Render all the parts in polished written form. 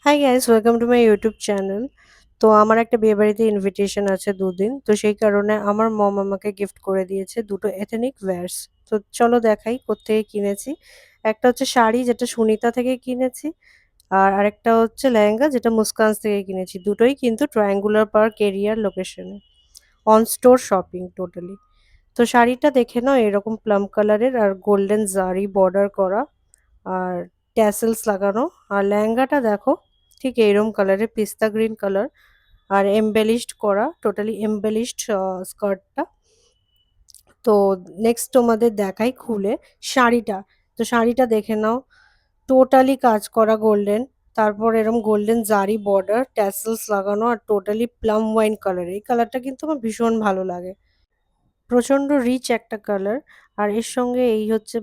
Hi guys, welcome to my YouTube channel. তো আমার একটা বিয়েবাড়িতে ইনভিটেশন আছে ২ দিন। তো সেই কারণে আমার মম আমাকে গিফট করে দিয়েছে ২টো এথনিক ওয়্যারস। তো চলো দেখাই কোত্থেকে কিনেছি। একটা হচ্ছে শাড়ি যেটা সুনিতা থেকে কিনেছি। আর আরেকটা হচ্ছে লেহেঙ্গা যেটা মুস্কানস থেকে কিনেছি। দুটোই কিন্তু ট্রায়াঙ্গুলার পার্ক এরিয়ার লোকেশনে। On store shopping totally. তো শাড়িটা দেখে নাও এরকম প্লাম কালারের আর গোল্ডেন জারি বর্ডার করা। আর ট্যাসেলস লাগানো। আর লেহেঙ্গাটা দেখো ঠিক এইরকম কালারের পিস্তা গ্রিন কালার আর এমবেলিশড করা টোটালি এমবেলিশড স্কার্টটা। তো নেক্সট তোমাদের দেখাই খুলে শাড়িটা। তো শাড়িটা দেখে নাও টোটালি কাজ করা গোল্ডেন, তারপর এরকম গোল্ডেন জারি বর্ডার ট্যাসেলস লাগানো আর টোটালি প্লাম ওয়াইন কালার। এই কালারটা কিন্তু আমার ভীষণ ভালো লাগে, প্রচন্ড রিচ একটা কালার। আর এর সঙ্গে এই হচ্ছে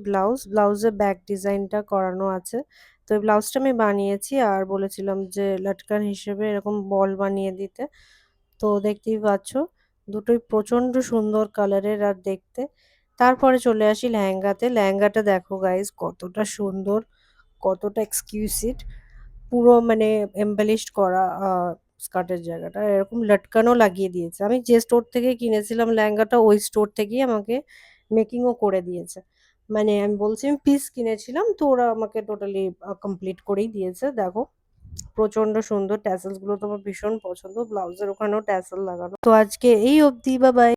ব্লাউজে ব্যাক ডিজাইনটা করানো আছে। তো এই ব্লাউজটা আমি বানিয়েছি আর বলেছিলাম যে লটকান হিসেবে এরকম বল বানিয়ে দিতে। তো দেখতেই পাচ্ছ দুটোই প্রচন্ড সুন্দর কালারের আর দেখতে। তারপরে চলে আসি লেহেঙ্গাতে। লেহেঙ্গাটা দেখো গাইজ কতটা সুন্দর, কতটা এক্সক্লুসিভ, পুরো মানে এমবেলিশড করা স্কার্টের জায়গাটা এরকম লটকানো লাগিয়ে দিয়েছে। আমি যে স্টোর থেকে কিনেছিলাম লেহেঙ্গাটা ওই স্টোর থেকেই আমাকে মেকিংও করে দিয়েছে। মানে আমি বলছি আমি পিস কিনেছিলাম তো ওরা আমাকে টোটালি কমপ্লিট করেই দিয়েছে। দেখো প্রচন্ড সুন্দর, ট্যাসেলস গুলো তো আমার ভীষণ পছন্দ, ব্লাউজের ওখানেও ট্যাসেল লাগানো। তো আজকে এই অবধি, বা বাই।